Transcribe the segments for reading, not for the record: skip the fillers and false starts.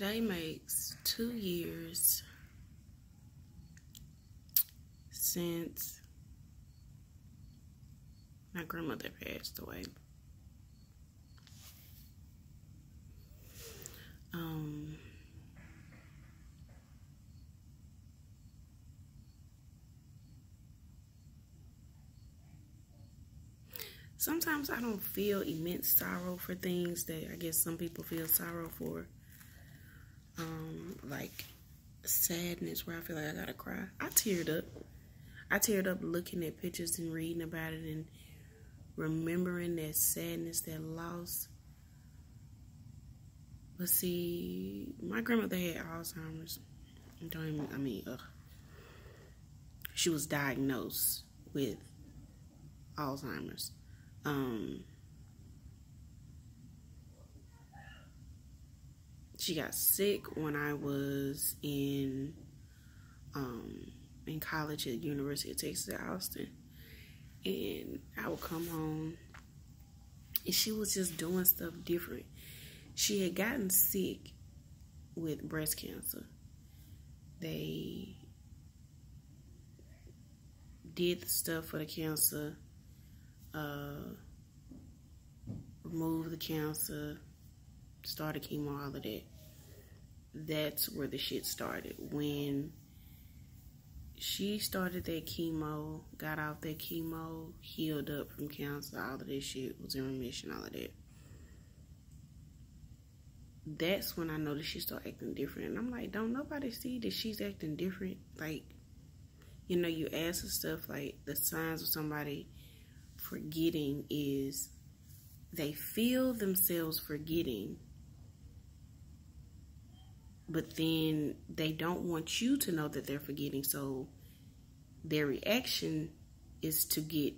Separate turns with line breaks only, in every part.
Today makes 2 years since my grandmother passed away. Sometimes I don't feel immense sorrow for things that I guess some people feel sorrow for. Like sadness where I feel like I gotta cry. I teared up. I teared up looking at pictures and reading about it and remembering that sadness, that loss. But see, my grandmother had Alzheimer's. She was diagnosed with Alzheimer's. She got sick when I was in college at the University of Texas at Austin. And I would come home and she was just doing stuff different. She had gotten sick with breast cancer. They did the stuff for the cancer, removed the cancer, started chemo, all of that. That's where the shit started. When she started that chemo, got off that chemo, healed up from cancer, all of that shit, was in remission, all of that. That's when I noticed she started acting different. And I'm like, don't nobody see that she's acting different? Like, you know, you ask her stuff like the signs of somebody forgetting is they feel themselves forgetting, but then they don't want you to know that they're forgetting. So their reaction is to get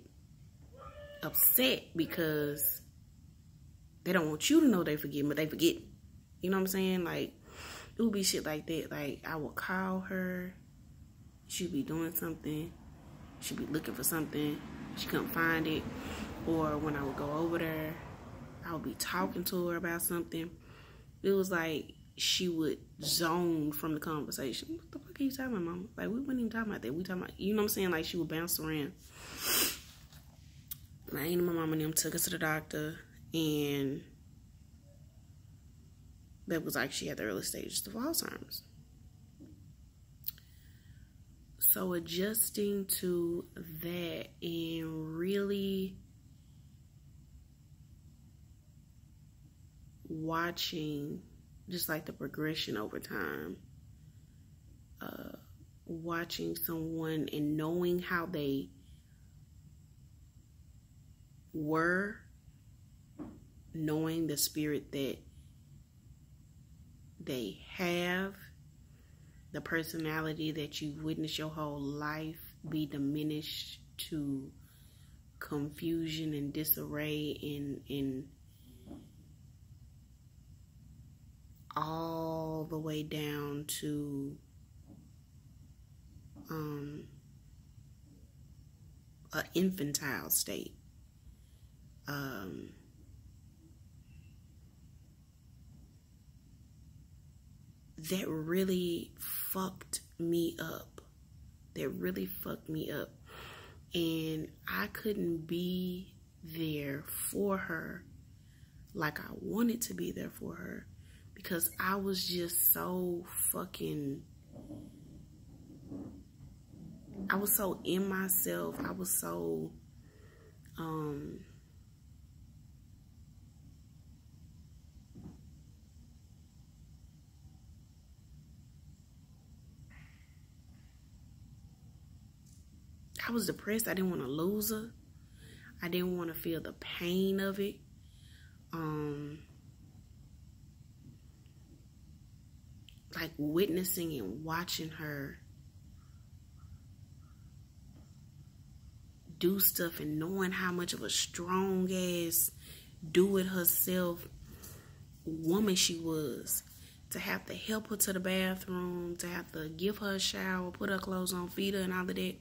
upset because they don't want you to know they forget, but they forget. You know what I'm saying? Like, it would be shit like that. Like, I would call her. She'd be doing something. She'd be looking for something. She couldn't find it. Or when I would go over there, I would be talking to her about something. It was like she would zone from the conversation. What the fuck are you talking about, Mama? Like, we weren't even talking about that. We talking about, you know what I'm saying? Like, she would bounce around. My aunt and my mom and them took us to the doctor, and that was like she had the early stages of Alzheimer's. So adjusting to that and really watching just like the progression over time, watching someone and knowing how they were, knowing the spirit that they have, the personality that you've witnessed your whole life be diminished to confusion and disarray and all the way down to an infantile state. That really fucked me up. That really fucked me up. And I couldn't be there for her like I wanted to be there for her, because I was just so fucking, I was so in myself. I was so, I was depressed. I didn't want to lose her. I didn't want to feel the pain of it. Like witnessing and watching her do stuff and knowing how much of a strong ass, do it herself woman she was. To have to help her to the bathroom, to have to give her a shower, put her clothes on, feed her and all of that.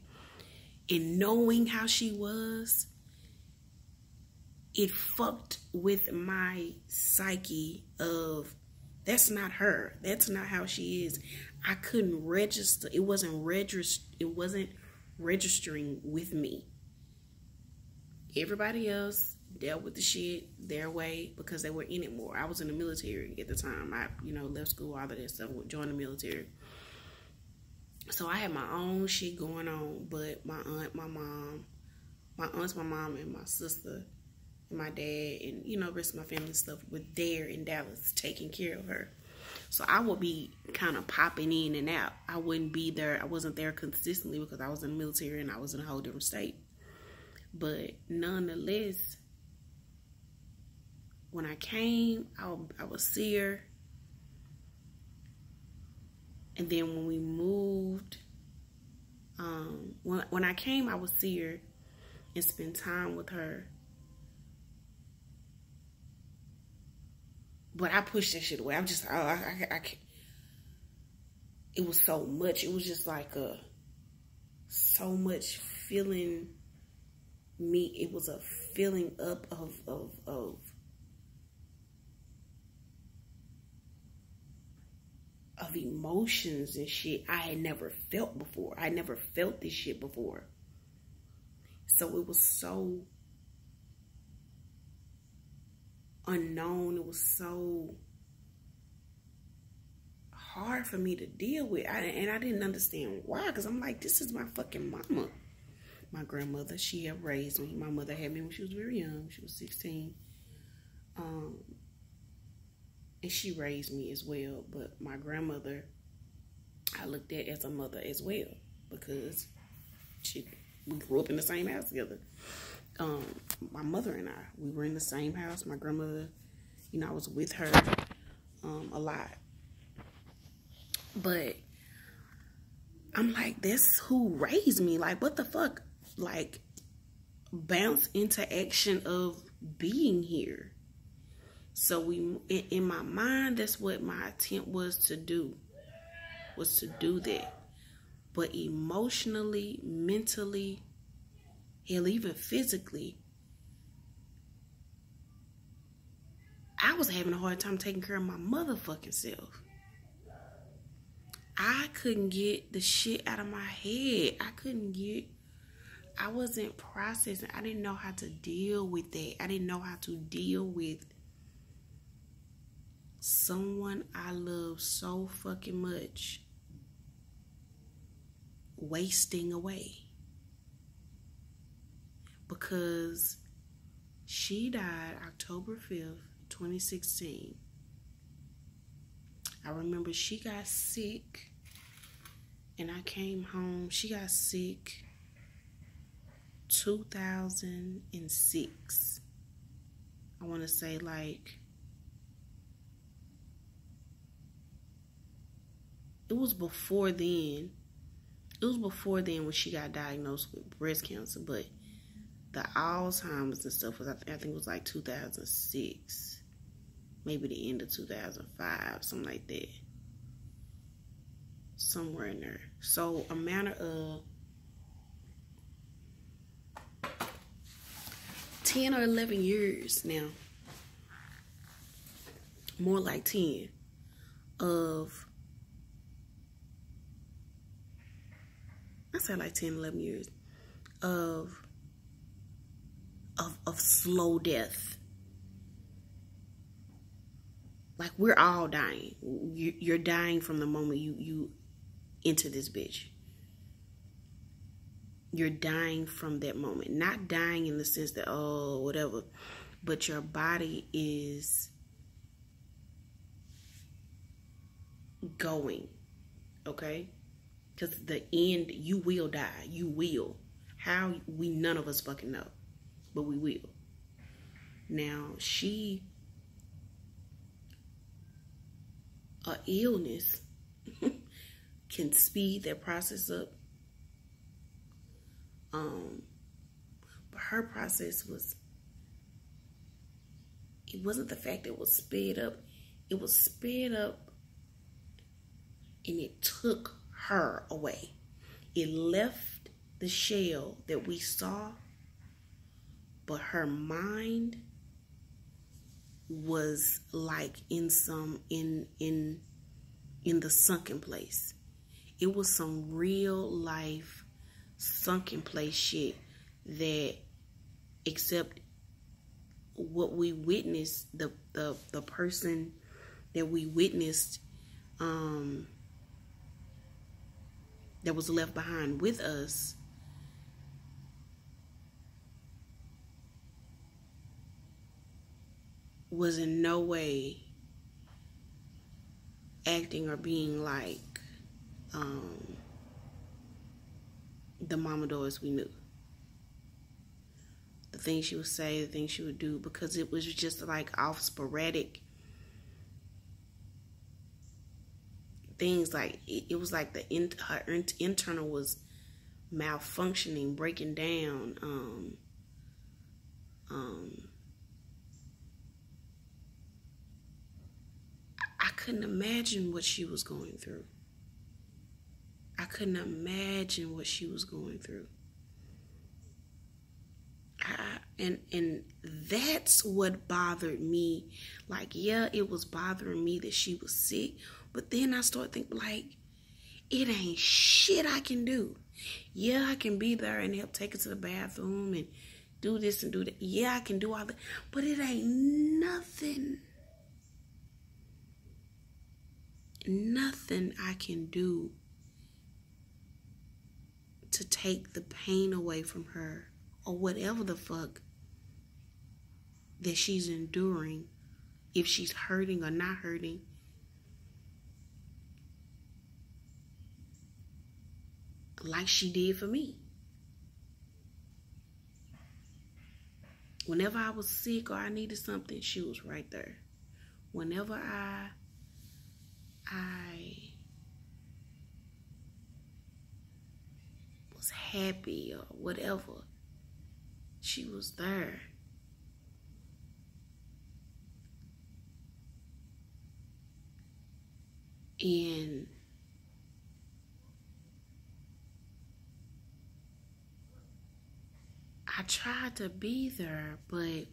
And knowing how she was, it fucked with my psyche of That's not her. That's not how she is. I couldn't register. It wasn't registering with me. Everybody else dealt with the shit their way because they were in it more. I was in the military at the time. I, left school, all of that stuff, joined the military. So I had my own shit going on, but my aunts, my mom, and my sister, and my dad, and the rest of my family stuff were there in Dallas taking care of her. So I would be kind of popping in and out. I wouldn't be there. I wasn't there consistently because I was in the military and I was in a whole different state. But nonetheless, when I came, I would see her. And then when we moved, when I came, I would see her and spend time with her. But I pushed that shit away. I'm just, I can't. It was so much. It was just like so much feeling me. It was a filling up of emotions and shit I had never felt before. I never felt this shit before. So it was so unknown. It was so hard for me to deal with. And I didn't understand why. Because I'm like, this is my fucking mama. My grandmother, she had raised me. My mother had me when she was very young. She was 16. And she raised me as well. But my grandmother, I looked at as a mother as well. Because we grew up in the same house together. My mother and I, we were in the same house. My grandmother, I was with her a lot. But I'm like, that's who raised me. Like, what the fuck? Like, bounce into action of being here. So in my mind, that's what my attempt was to do that. But emotionally, mentally, hell, even physically, I was having a hard time taking care of my motherfucking self. I couldn't get the shit out of my head. I wasn't processing. I didn't know how to deal with that. I didn't know how to deal with someone I love so fucking much wasting away. Because she died October 5th, 2016. I remember she got sick and I came home. She got sick 2006. I want to say like, it was before then. It was before then when she got diagnosed with breast cancer, but the Alzheimer's and stuff was, I think it was like 2006. Maybe the end of 2005, something like that. Somewhere in there. So a matter of 10 or 11 years now. More like 10 of, I said like 10, 11 years of slow death. Like, we're all dying. You're dying from the moment you enter this bitch. You're dying from that moment. Not dying in the sense that, oh, whatever. But your body is going. Okay? Because the end, you will die. You will. How? None of us fucking know. But we will. Now, a illness can speed that process up. But her process was, it wasn't the fact that it was sped up. It was sped up and it took her away. It left the shell that we saw, but her mind was like in the sunken place. It was some real life sunken place shit that, except what we witnessed, the person that we witnessed that was left behind with us was in no way acting or being like the Mama Doris we knew. The things she would say, the things she would do, because it was just like off sporadic things. Like it was like her internal was malfunctioning, breaking down. I couldn't imagine what she was going through. I couldn't imagine what she was going through. And that's what bothered me. Like, yeah, it was bothering me that she was sick, but then I started thinking, like, it ain't shit I can do. Yeah, I can be there and help take her to the bathroom and do this and do that. Yeah, I can do all that, but it ain't nothing I can do to take the pain away from her, or whatever the fuck that she's enduring, if she's hurting or not hurting. Like she did for me. Whenever I was sick or I needed something, she was right there. Whenever I was happy or whatever, she was there. And I tried to be there, but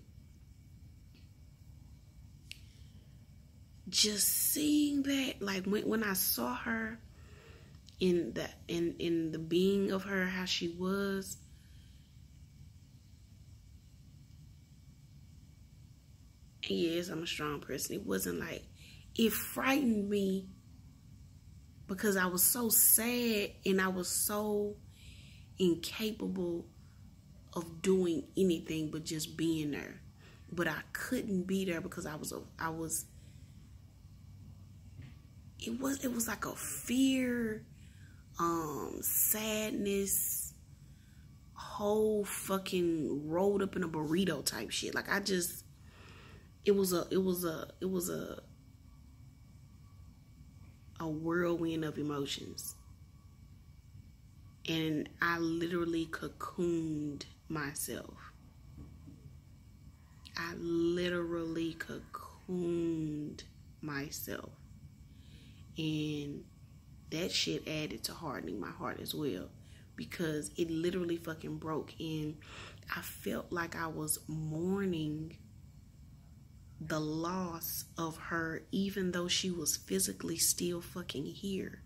just seeing that, like when I saw her in the being of her, how she was, and yes, I'm a strong person. It wasn't like, it frightened me because I was so sad and I was so incapable of doing anything but just being there. But I couldn't be there because it was like a fear, sadness, whole fucking rolled up in a burrito type shit. Like it was a whirlwind of emotions. And I literally cocooned myself. I literally cocooned myself. And that shit added to hardening my heart as well, because it literally fucking broke. And I felt like I was mourning the loss of her, even though she was physically still fucking here.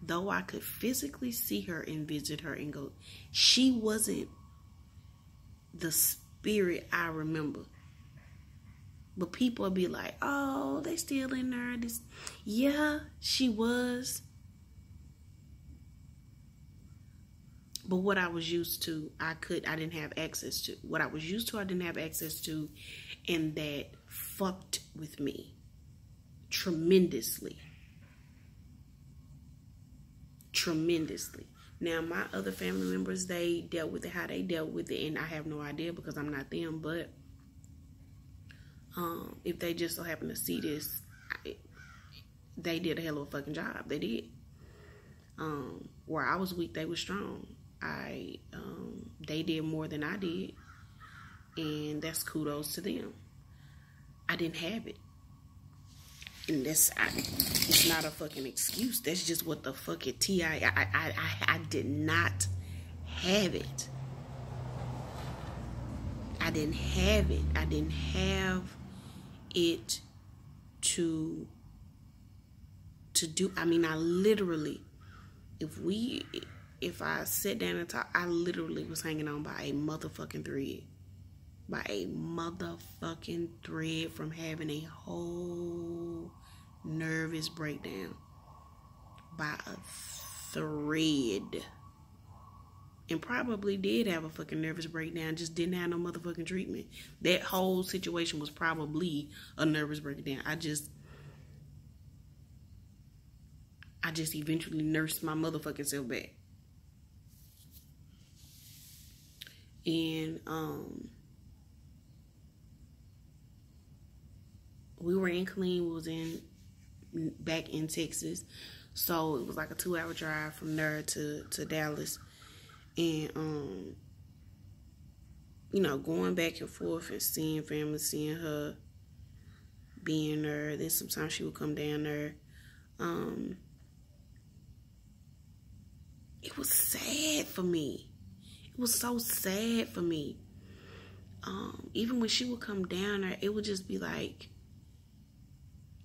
Though I could physically see her and visit her and go, she wasn't the spirit I remember. But people would be like, oh, they still in there. Yeah, she was. But what I was used to, I didn't have access to. What I was used to, I didn't have access to. And that fucked with me tremendously. Now, my other family members, they dealt with it how they dealt with it, and I have no idea because I'm not them. But if they just so happen to see this, they did a hell of a fucking job. They did. Where I was weak, they were strong. They did more than I did, and that's kudos to them. I didn't have it. And it's not a fucking excuse. That's just what the fuck it I did not have it. I didn't have it. I didn't have it to do. I mean, I literally, if I sat down and talked, I literally was hanging on by a motherfucking thread. By a motherfucking thread from having a whole nervous breakdown. By a thread. And probably did have a fucking nervous breakdown, just didn't have no motherfucking treatment. That whole situation was probably a nervous breakdown. I just eventually nursed my motherfucking self back. And we were in Killeen, we was back in Texas. So it was like a 2-hour drive from there to Dallas. And you know, going back and forth and seeing family, seeing her, being there. Then sometimes she would come down there. It was sad for me. It was so sad for me. Even when she would come down there, it would just be like,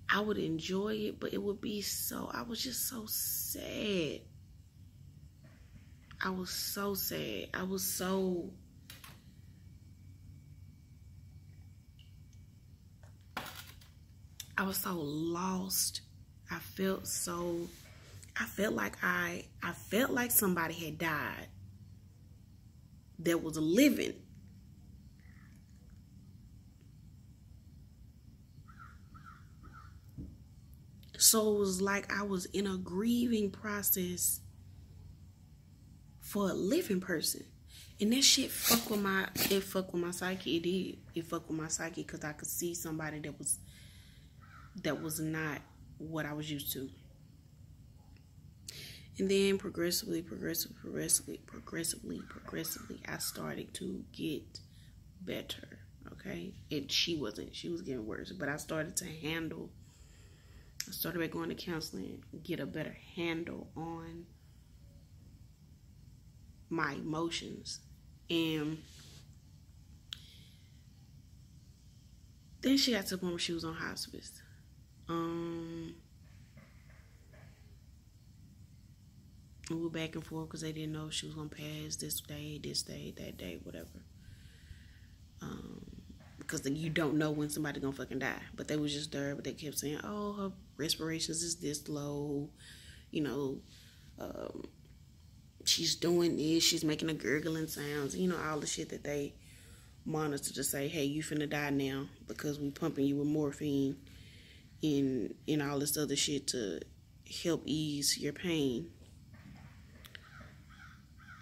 I would enjoy it, but it would be so, I was just so sad. I was so sad. I was so lost. I felt like somebody had died that was living. So it was like I was in a grieving process for a living person. And that shit fucked with my psyche. It did. It fucked with my psyche because I could see somebody that was not what I was used to. And then progressively, I started to get better. Okay? And she was getting worse. But I started back going to counseling, get a better handle on my emotions. And then she got to the point where she was on hospice. We were back and forth because they didn't know if she was going to pass this day, that day, whatever. Because you don't know when somebody's going to fucking die. But they was just there, but they kept saying, oh, her respirations is this low. You know, she's doing this. She's making the gurgling sounds. You know, all the shit that they monitor to say, hey, you finna die now because we pumping you with morphine and all this other shit to help ease your pain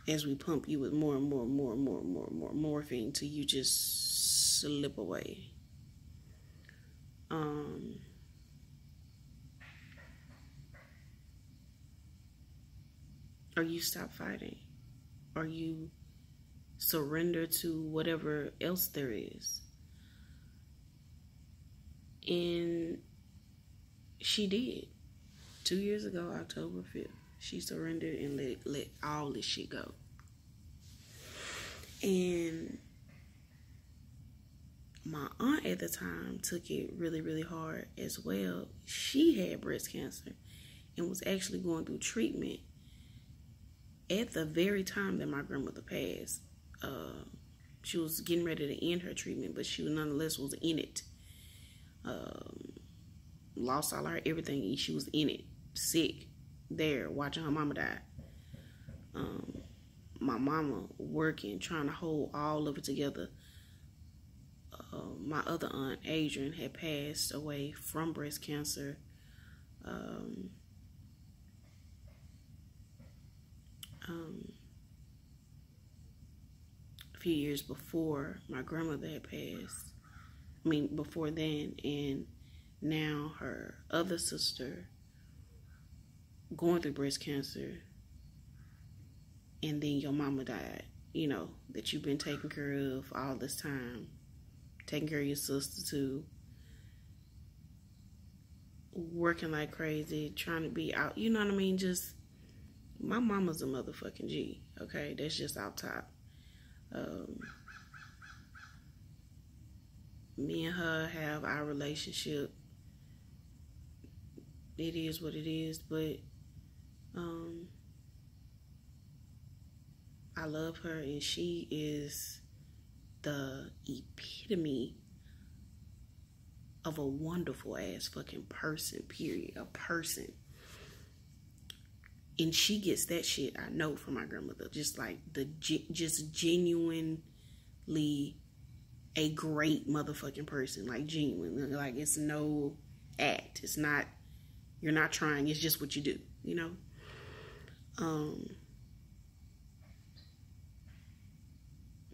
as we pump you with more and more morphine till you just slip away. Or you stop fighting, or you surrender to whatever else there is. And she did. 2 years ago, October 5th, she surrendered and let all this shit go. And my aunt at the time took it really, really hard as well. She had breast cancer and was actually going through treatment at the very time that my grandmother passed. She was getting ready to end her treatment, but she nonetheless was in it. Lost all her everything. She was in it, sick, there, watching her mama die. My mama working, trying to hold all of it together. My other aunt, Adrian, had passed away from breast cancer. A few years before my grandmother had passed. I mean, before then. And now her other sister going through breast cancer. And then your mama died. You know, that you've been taking care of all this time. Taking care of your sister too. Working like crazy. Trying to be out. You know what I mean? Just, my mama's a motherfucking G. Okay? That's just out top. Me and her have our relationship. It is what it is, but I love her, and she is the epitome of a wonderful ass fucking person, period. A person. And she gets that shit, I know, from my grandmother. Just like just genuinely a great motherfucking person. Like, genuine. Like, it's no act. It's not, you're not trying. It's just what you do, you know?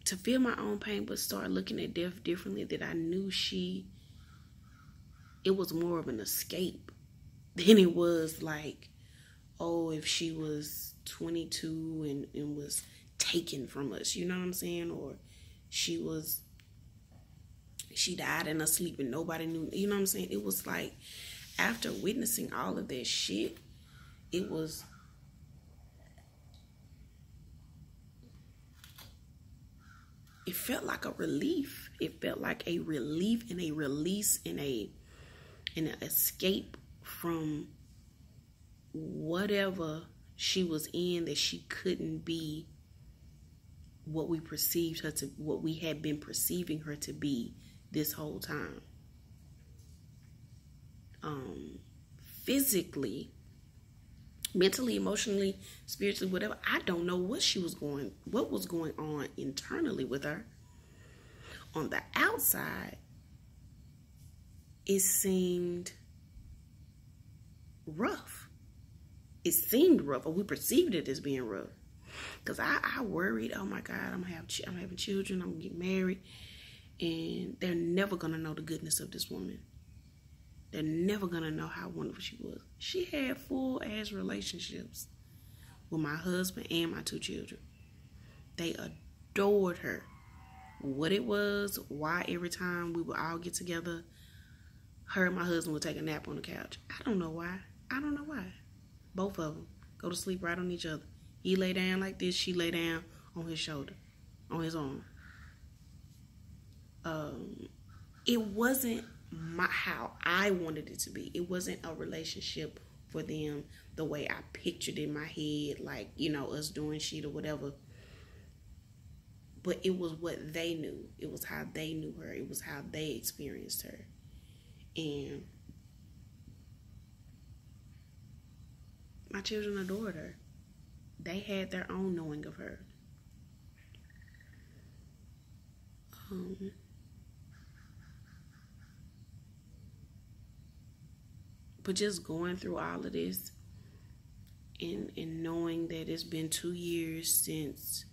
To feel my own pain, but start looking at death differently, that I knew it was more of an escape than it was like, oh, if she was 22 and was taken from us, you know what I'm saying? Or she died in her sleep and nobody knew, you know what I'm saying? It was like, after witnessing all of that shit, it felt like a relief. It felt like a relief and a release and an escape from whatever she was in, that she couldn't be what we perceived her to, what we had been perceiving her to be this whole time. Physically, mentally, emotionally, spiritually, whatever, I don't know what was going on internally with her. On the outside, it seemed rough. It seemed rough, or we perceived it as being rough. Because I worried, oh my God, I'm having children, I'm gonna get married, and they're never gonna know the goodness of this woman. They're never gonna know how wonderful she was. She had full ass relationships with my husband and my 2 children. They adored her. What it was, why every time we would all get together, her and my husband would take a nap on the couch. I don't know why. Both of them go to sleep right on each other. He lay down like this, she lay down on his shoulder, on his arm. It wasn't how I wanted it to be. It wasn't a relationship for them the way I pictured in my head, like, you know, us doing shit or whatever. But it was what they knew. It was how they knew her. It was how they experienced her. And my children adored her. They had their own knowing of her. But just going through all of this and knowing that it's been 2 years since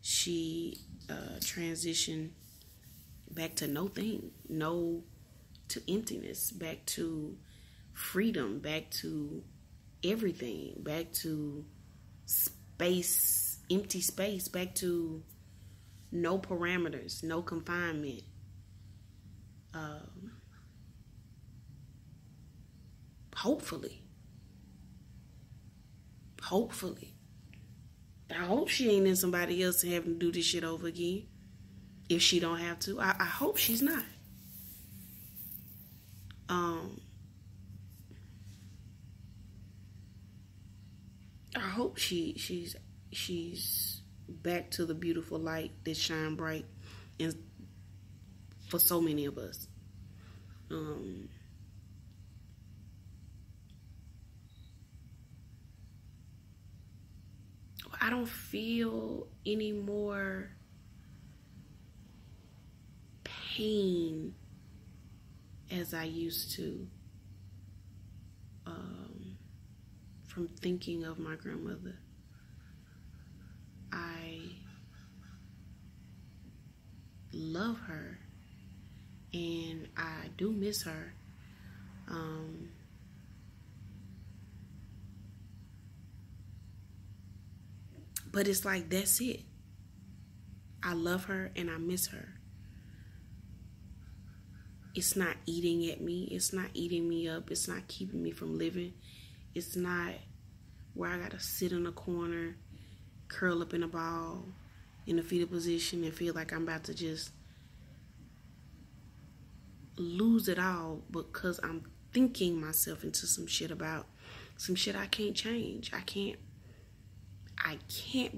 she transitioned back to to emptiness, back to freedom, back to everything, back to space, empty space, back to no parameters, no confinement. Hopefully. I hope she ain't in somebody else and having to do this shit over again. If she don't have to. I hope she's not. I hope she's back to the beautiful light that shine bright and for so many of us. I don't feel any more pain as I used to from thinking of my grandmother. I love her and I do miss her. But it's like, that's it. I love her and I miss her. It's not eating at me. It's not eating me up. It's not keeping me from living. It's not where I gotta sit in a corner, curl up in a ball, in a fetal position and feel like I'm about to just lose it all because I'm thinking myself into some shit about some shit I can't change. I can't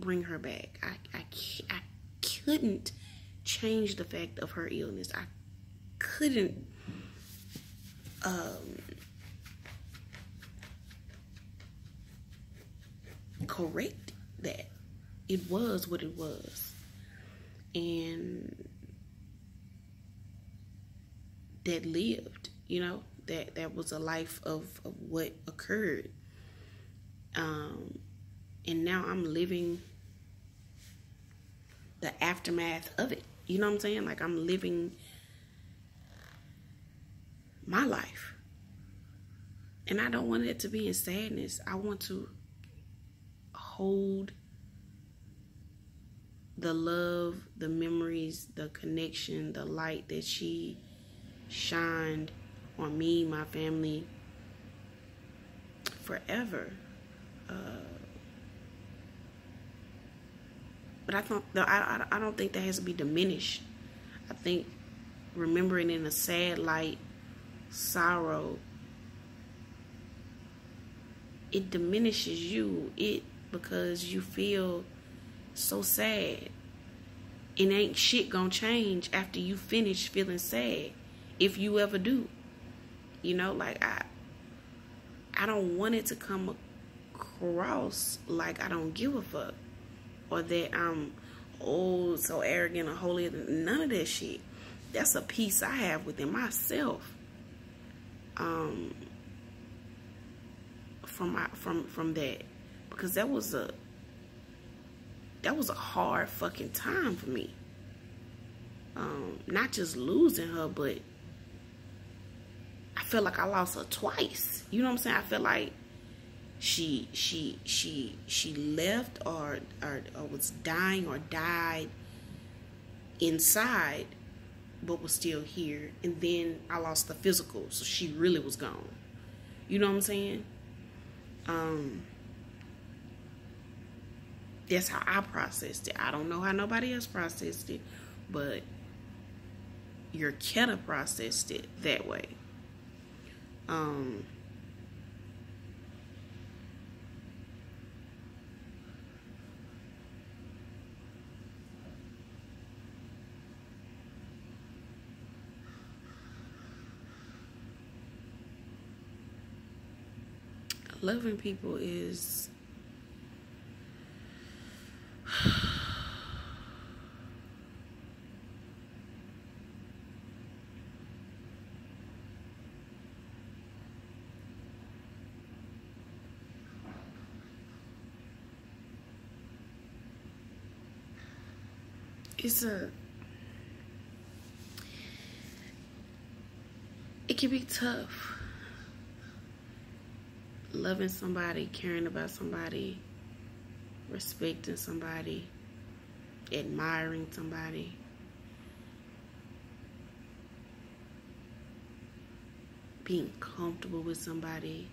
bring her back. I couldn't change the fact of her illness. I couldn't correct that. It was what it was. And that lived, you know, that was a life of what occurred. And now I'm living the aftermath of it. You know what I'm saying? Like, I'm living my life. And I don't want it to be in sadness. I want to hold the love, the memories, the connection, the light that she shined on me, my family, forever. But I don't think that has to be diminished. I think remembering in a sad light, sorrow, it diminishes you. Because you feel so sad. And ain't shit gonna change after you finish feeling sad, if you ever do. You know, like I don't want it to come across like I don't give a fuck, or that I'm so arrogant or holy. None of that shit. That's a peace I have within myself. From that, because that was a hard fucking time for me. Not just losing her, but I felt like I lost her twice. You know what I'm saying? I felt like she left or was dying or died inside, but was still here. And then I lost the physical, so she really was gone. You know what I'm saying? That's how I processed it. I don't know how nobody else processed it, but your Keta processed it that way. Loving people is it can be tough. Loving somebody, caring about somebody, respecting somebody, admiring somebody. Being comfortable with somebody.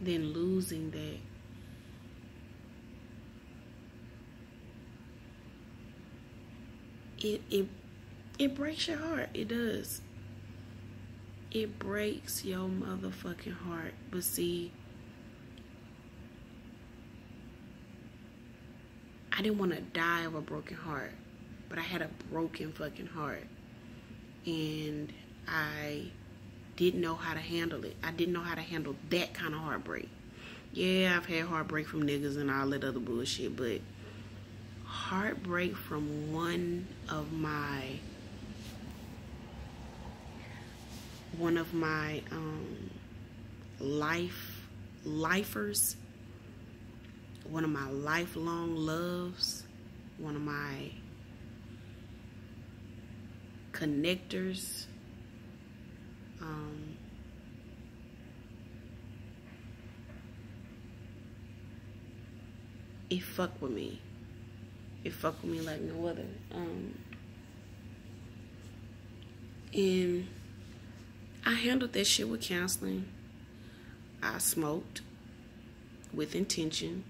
Then losing that. It breaks your heart. It does. It breaks your motherfucking heart. But see, I didn't want to die of a broken heart, but I had a broken fucking heart, and I didn't know how to handle it. I didn't know how to handle that kind of heartbreak. Yeah, I've had heartbreak from niggas and all that other bullshit, but heartbreak from one of my lifers, one of my lifelong loves, one of my connectors, it fucked with me. It fucked with me like no other. And I handled that shit with counseling. I smoked with intention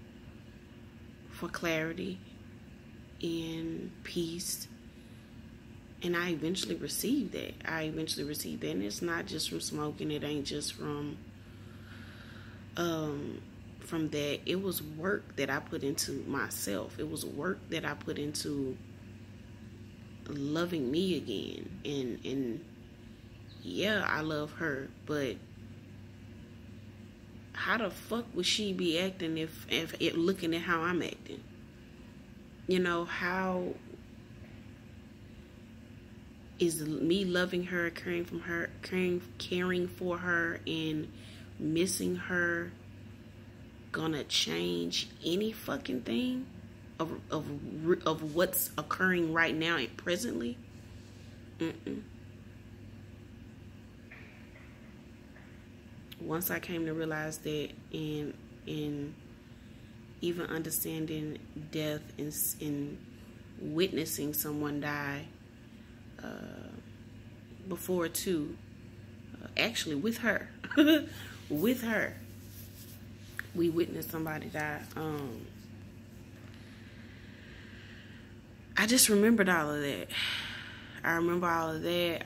for clarity and peace And I eventually received that. And it's not just from smoking. It ain't just from that. It was work that I put into myself. It was work that I put into loving me again. And yeah, I love her, but how the fuck would she be acting if it looking at how I'm acting? You know, how is me loving her, caring for her, and missing her gonna change any fucking thing of what's occurring right now and presently? Once I came to realize that, and even understanding death and witnessing someone die before too, actually with her, with her, we witnessed somebody die. I just remembered all of that. I remember all of that.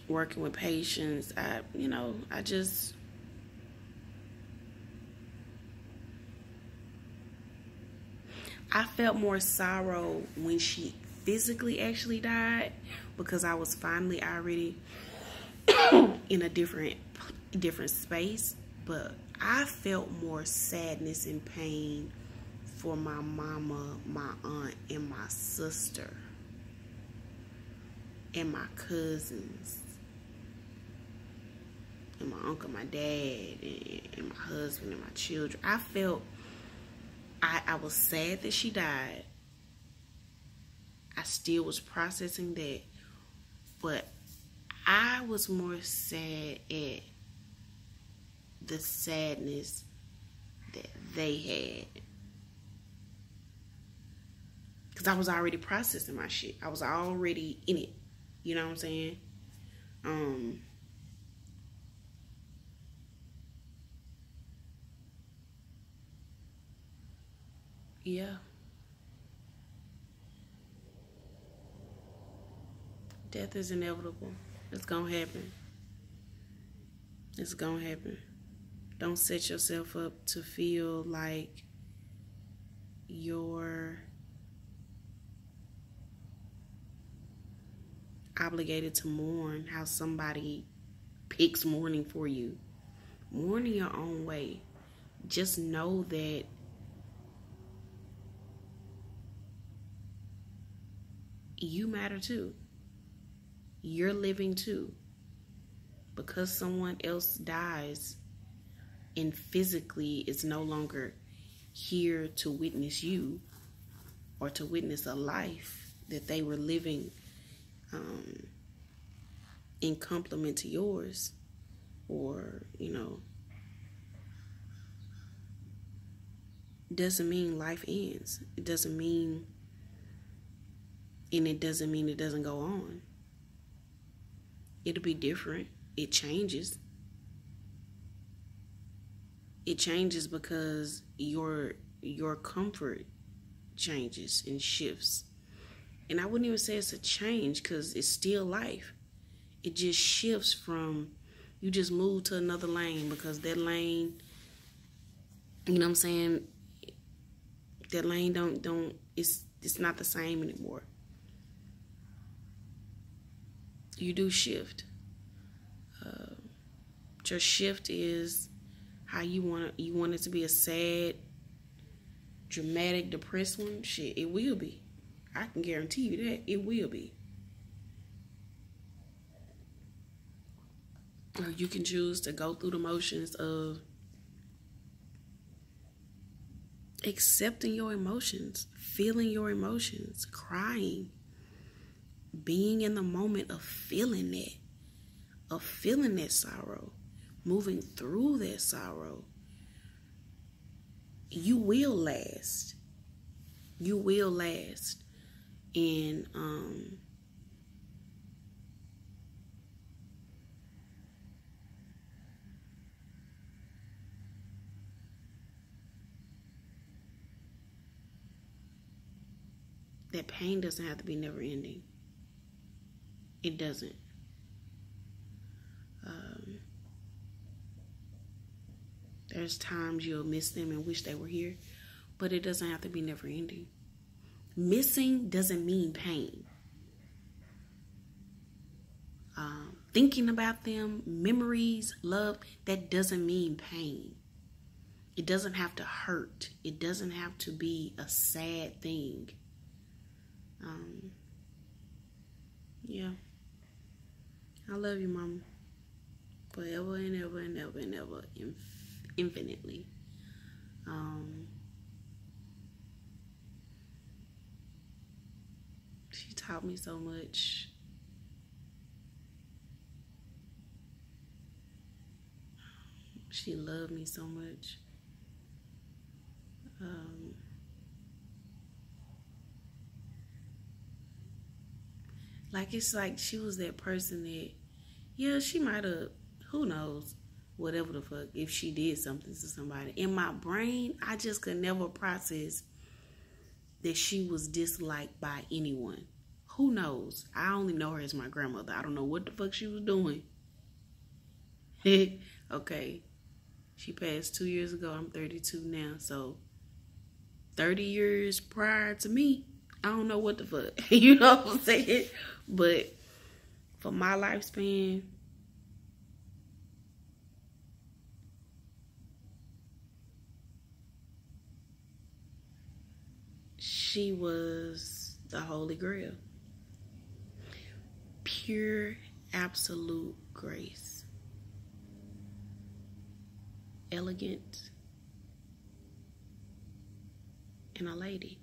Working with patients. I felt more sorrow when she physically actually died, because I was finally already in a different space. But I felt more sadness and pain for my mama, my aunt, and my sister, and my cousins, and my uncle, my dad, and my husband, and my children. I was sad that she died. I still was processing that, but I was more sad at the sadness that they had, because I was already processing my shit. I was already in it. You know what I'm saying? Yeah. Death is inevitable. It's gonna happen. It's gonna happen. Don't set yourself up to feel like you're obligated to mourn how somebody picks mourning for you. Mourn in your own way. Just know that you matter too. You're living too. Because someone else dies and physically is no longer here to witness you or to witness a life that they were living in complement to yours, or doesn't mean life ends. It doesn't mean it doesn't go on. It'll be different. It changes. It changes because your comfort changes and shifts. And I wouldn't even say it's a change, because it's still life. It just shifts from, you just move to another lane, because that lane, you know what I'm saying, that lane it's not the same anymore. You do shift. Your shift is how you want it to be a sad, dramatic, depressed one. Shit, it will be. I can guarantee you that it will be. Or you can choose to go through the motions of accepting your emotions, feeling your emotions, crying, being in the moment of feeling that sorrow, moving through that sorrow. You will last. You will last. And that pain doesn't have to be never ending. It doesn't. There's times you'll miss them and wish they were here, but it doesn't have to be never ending. Missing doesn't mean pain. Thinking about them, memories, love, that doesn't mean pain. It doesn't have to hurt. It doesn't have to be a sad thing. Yeah. I love you, Mama. Forever and ever and ever and ever. Infinitely. She taught me so much. She loved me so much. It's like she was that person that, yeah, she might have, who knows, whatever the fuck, if she did something to somebody. In my brain, I just could never process that she was disliked by anyone. Who knows? I only know her as my grandmother. I don't know what the fuck she was doing. Okay. She passed 2 years ago. I'm 32 now. So 30 years prior to me, I don't know what the fuck. You know what I'm saying? But for my lifespan, she was the Holy Grail. Pure, absolute grace. Elegant. And a lady.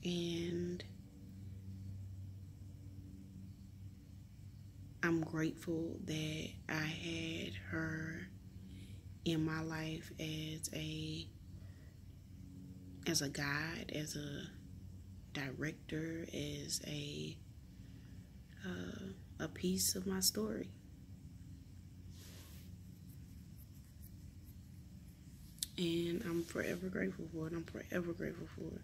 And I'm grateful that I had her in my life as a guide, as a director, as a piece of my story. And I'm forever grateful for it. I'm forever grateful for it.